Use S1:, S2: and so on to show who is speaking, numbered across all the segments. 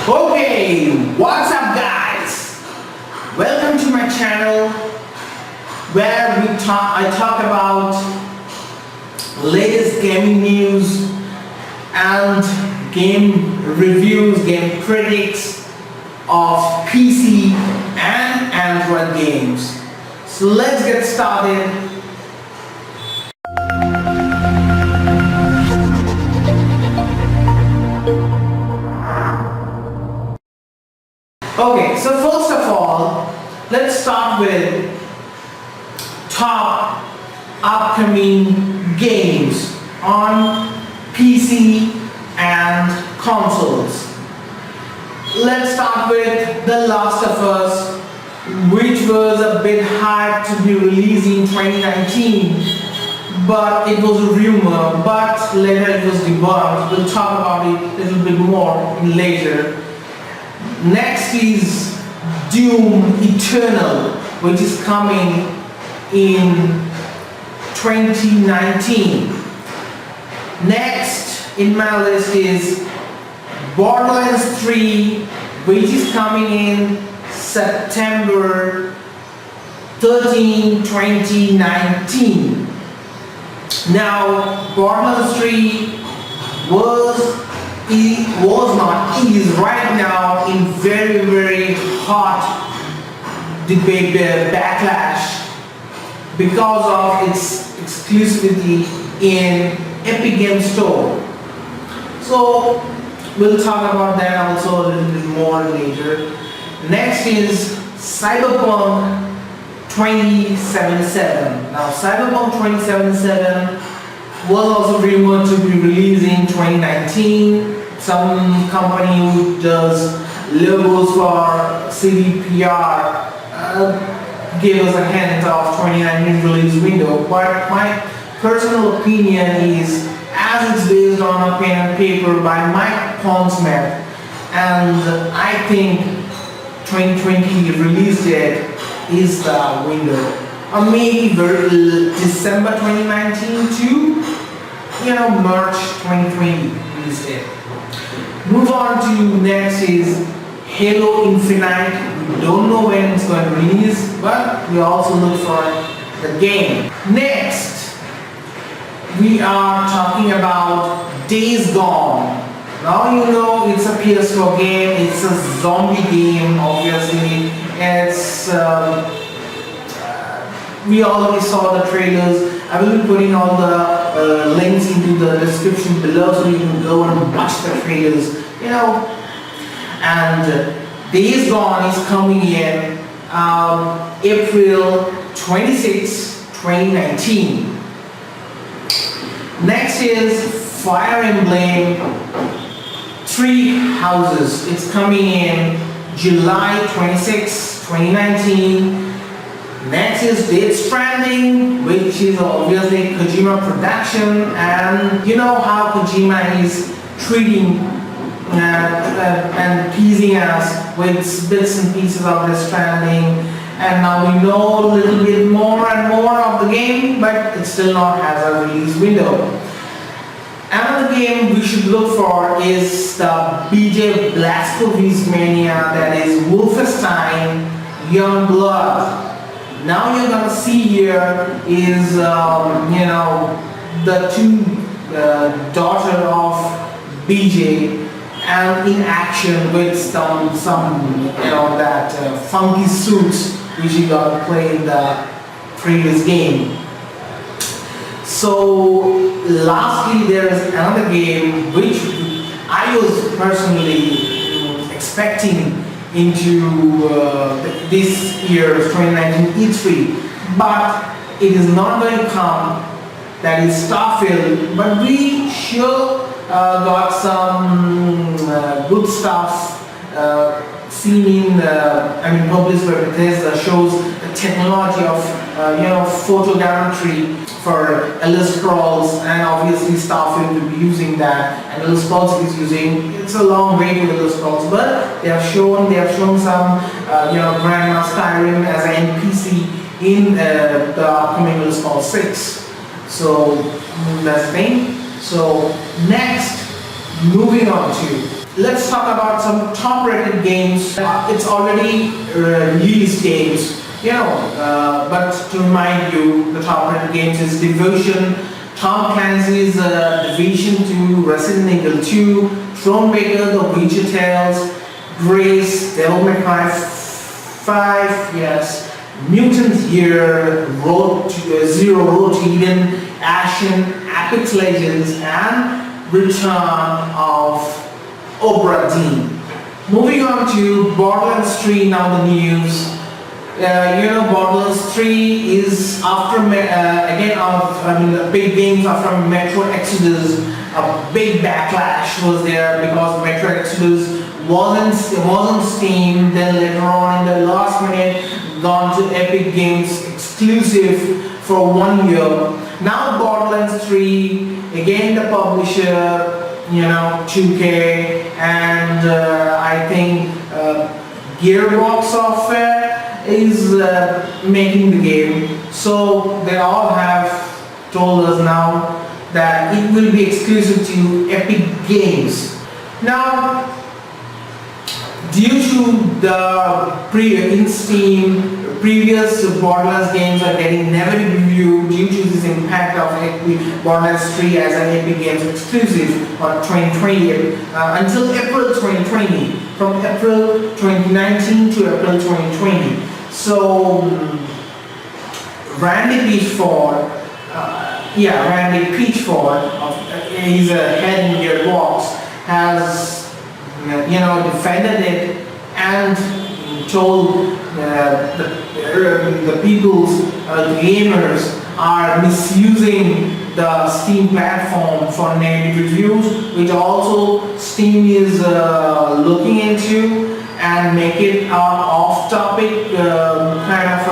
S1: Okay, what's up guys? Welcome to my channel where I talk about latest gaming news and game reviews, game critics of PC and Android games. So let's get started. Okay, so first of all, let's start with top upcoming games on PC and consoles. Let's start with The Last of Us, which was a bit hyped to be released in 2019, but it was a rumor, but later it was debunked. We'll talk about it a little bit more later. Next is Doom Eternal, which is coming in 2019. Next in my list is Borderlands 3, which is coming in September 13, 2019. Now, Borderlands 3 is right now in very hot debate, backlash because of its exclusivity in Epic Games Store. So we'll talk about that also a little bit more later. Next is Cyberpunk 2077. Now Cyberpunk 2077 was also rumored to be released in 2019. Some company who does logos for CDPR gave us a hint of 2019 release window, but my personal opinion is, as it's based on a pen and paper by Mike Pondsmith, and I think 2020 release date is the window. Or maybe December 2019 to March 2020 release date. Move on to next is Halo Infinite. We don't know when it's going to release, but we also look for the game. Next, we are talking about Days Gone. Now you know it's a PS4 game, it's a zombie game, obviously. It's we already saw the trailers. I will be putting all the links into the description below so you can go and watch the trailers, And Days Gone is coming in April 26, 2019. Next is Fire Emblem Three Houses. It's coming in July 26, 2019. Next is Death Stranding, which is obviously Kojima production, and you know how Kojima is treating and teasing us with bits and pieces of Death Stranding, and now we know a little bit more and more of the game, but it still not has a release window. Another game we should look for is the BJ Blazkowicz mania, that is Wolfenstein Youngblood. Now you're gonna see here is the two daughter of BJ and in action with some that funky suits which you got to play in the previous game. So lastly, there is another game which I was personally expecting into this year's 2019 E3, but it is not going to come. That is Starfield, but we sure got some good stuff seen published by Bethesda, shows the technology of photogrammetry for Elder Scrolls, and obviously Starfield will be using that, and Elder Scrolls is using. It's a long way to Elder Scrolls, but they have shown some Grandma Skyrim as an NPC in the upcoming Elder Scrolls 6. So that's the thing. So next, moving on to let's talk about some top rated games. It's already released games, but to remind you, the top rated games is Devotion, Tom Clancy's Division 2, Resident Evil 2, Strom, The Witcher Tales, Grace, Devil May Cry 5, yes, Mutant Year, Zero, Road to Eden, Ashen, Apex Legends, and Return of Obra Dinn. Moving on to Borderlands 3, now the news. Borderlands 3 is after big games after Metro Exodus. A big backlash was there because Metro Exodus wasn't Steam. Then later on in the last minute, gone to Epic Games exclusive for 1 year. Now Borderlands 3, again the publisher, 2K, and I think Gearbox Software is making the game. So they all have told us now that it will be exclusive to Epic Games. Now, due to the previous Borderlands games are getting negative review due to this impact of Borderlands 3 as an Epic Games exclusive on 2020 until April 2020, from April 2019 to April 2020. So Randy Pitchford, he's a head in Gearbox, has defended it and told the people's gamers are misusing the Steam platform for negative reviews, which also Steam is looking into and make it off-topic kind of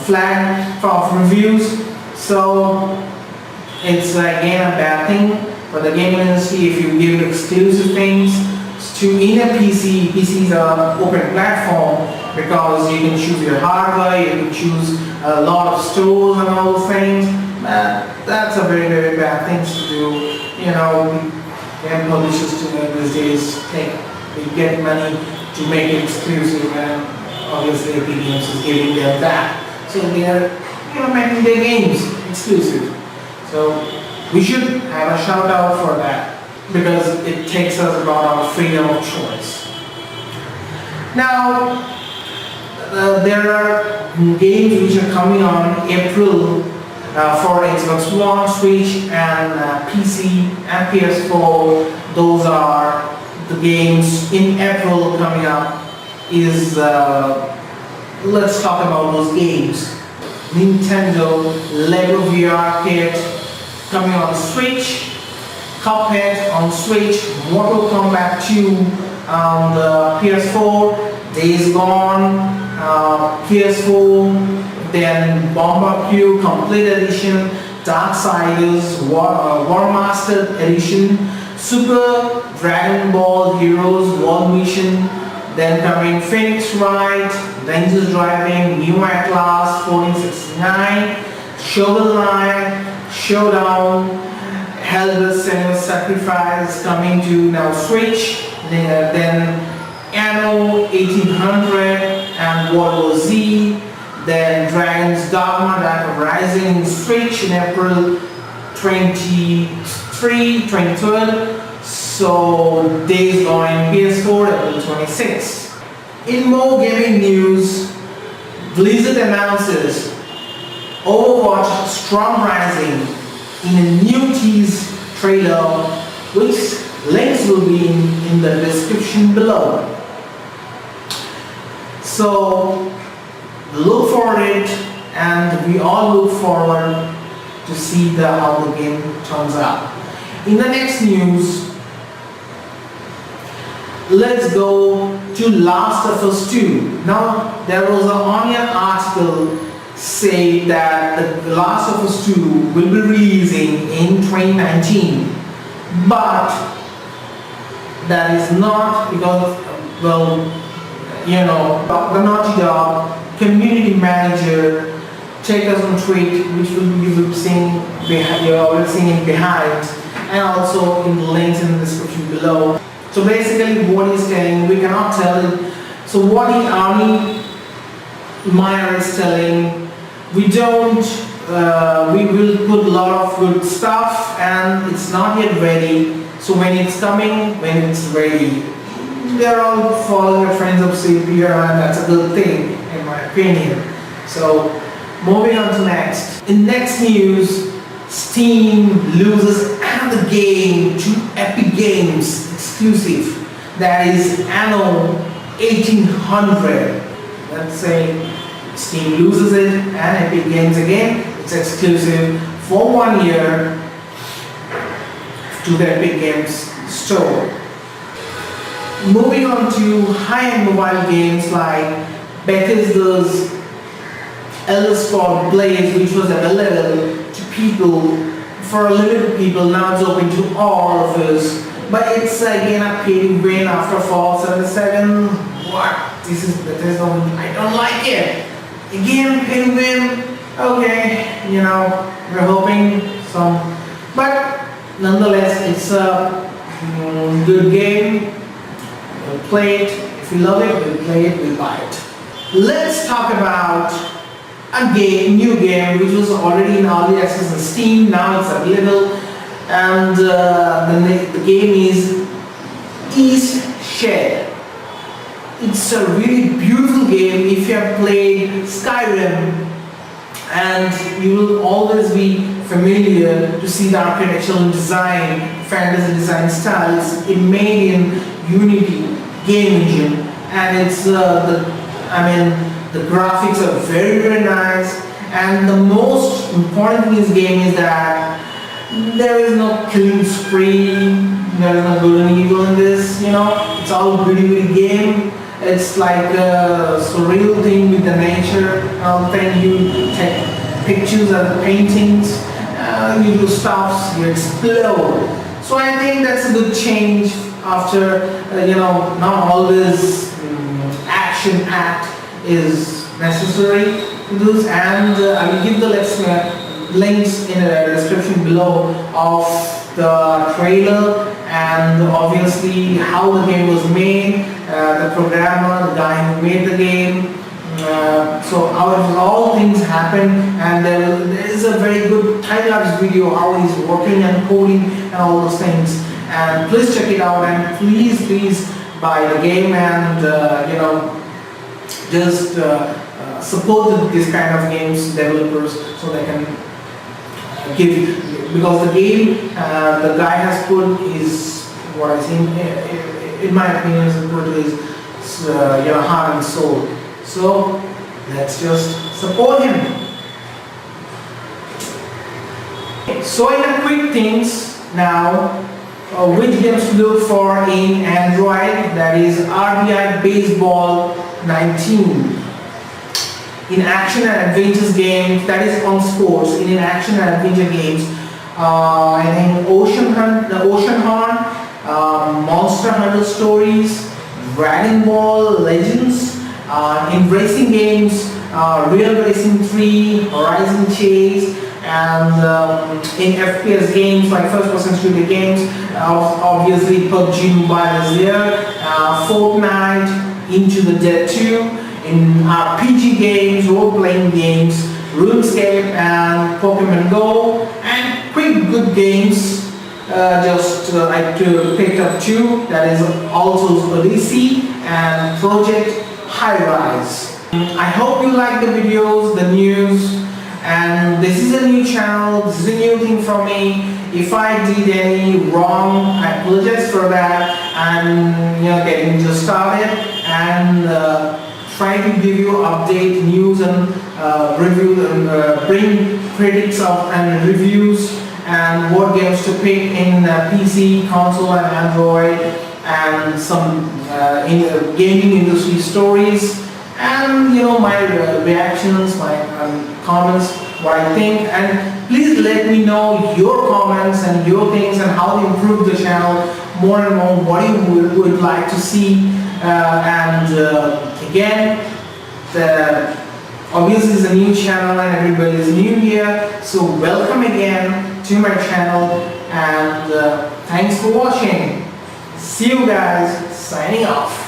S1: flag for reviews. So it's again a bad thing for the game industry if you give exclusive things in a PC. PC is an open platform because you can choose your hardware, you can choose a lot of stores and all those things. That's a very, very bad thing to do. Game publishers these days they get money to make it exclusive, and obviously Epic Games is giving them that. So they are making their games exclusive. So we should have a shout out for that, because it takes us about our freedom of choice. Now, there are games which are coming on April for Xbox One, Switch, and PC and PS4. Those are the games in April coming up. Let's talk about those games. Nintendo Lego VR Kit coming on Switch, Cuphead on Switch, Mortal Kombat 2 on the PS4, Days Gone, PS4, then Bomber Q Complete Edition, Darksiders War Master Edition, Super Dragon Ball Heroes World Mission, then coming Phoenix Wright, Dangerous Driving, New Atlas 1469, Shovel Knight, Showdown, Hell's Senua's Sacrifice coming to now Switch, then Anno 1800 and World War Z, then Dragon's Dogma Dark Rising Switch in April 23rd. So Days Gone PS4 April 26th. In more gaming news, Blizzard announces OverWatch Strom Rising in a new tease trailer, which links will be in the description below. So look for it, and we all look forward to see how the game turns out. In the next news, let's go to Last of Us 2. Now, there was an Onion article say that The Last of Us 2 will be releasing in 2019, but that is not because, the Naughty Dog community manager take us on tweet, which you will seeing behind, you're already seeing it behind, and also in the links in the description below. So basically what he's telling, we cannot tell it. So what the army Meyer is telling, we don't, we will put a lot of good stuff and it's not yet ready. So when it's coming, when it's ready, they're all following the trends of CPU and that's a good thing in my opinion. So moving on to next. In next news, Steam loses another game to Epic Games exclusive. That is Anno 1800. Let's say Steam loses it and Epic Games again. It's exclusive for 1 year to the Epic Games store. Moving on to high-end mobile games like Bethesda's Elder Scrolls Blades, which was available to people, for a limited people, now it's open to all of us. But it's again a pay to win after Fallout 77. What? This is Bethesda. I don't like it. Again, pay to win. Okay, you know, we're hoping some, but nonetheless, it's a good game. We'll play it. If we love it, we'll play it. We'll buy it. Let's talk about a game, new game, which was already in early access on Steam. Now it's available, and the game is EastShade. It's a really beautiful game. If you have played Skyrim, and you will always be familiar to see the architectural design, fantasy design styles. It made in Unity game engine, and it's the graphics are very nice. And the most important thing in this game is that there is no killing spree, there is no good and evil in this. You know, it's all beauty game. It's like a surreal thing with the nature. Then you take pictures and paintings, you do stuffs, you explode. So I think that's a good change after, not always action act is necessary to this. And I will give the links in the description below of the trailer and obviously how the game was made, the programmer, the guy who made the game. So all things happen, and there is a very good time-lapse video how he's working and coding and all those things. And please check it out, and please buy the game and just support this kind of games developers so they can give, because the game the guy has put his, what I think in my opinion is put his heart and soul. So let's just support him. So in a quick things now, which games to look for in Android, that is RBI Baseball 19. In action and adventures games, that is on sports. In action and adventure games, I think Ocean Horn, Monster Hunter Stories, Dragon Ball Legends. In racing games, Real Racing 3, Horizon Chase, and in FPS games like first-person shooter games, obviously PUBG Mobile is there, Fortnite, Into the Dead 2. In RPG games, role-playing games, RuneScape and Pokemon Go, and quick good games. I picked up two, that is also Odyssey and Project High Rise. I hope you like the videos, the news, and this is a new channel, this is a new thing for me. If I did any wrong, I apologize for that. I'm getting just started and try to give you update news and review and bring critics of and reviews and what games to pick in PC, console and Android, and some in the gaming industry stories, and my reactions, my comments, what I think. And please let me know your comments and your things and how to improve the channel more and more, what you would like to see. Again, obviously it's a new channel and everybody is new here, so welcome again to my channel, and thanks for watching. See you guys, signing off.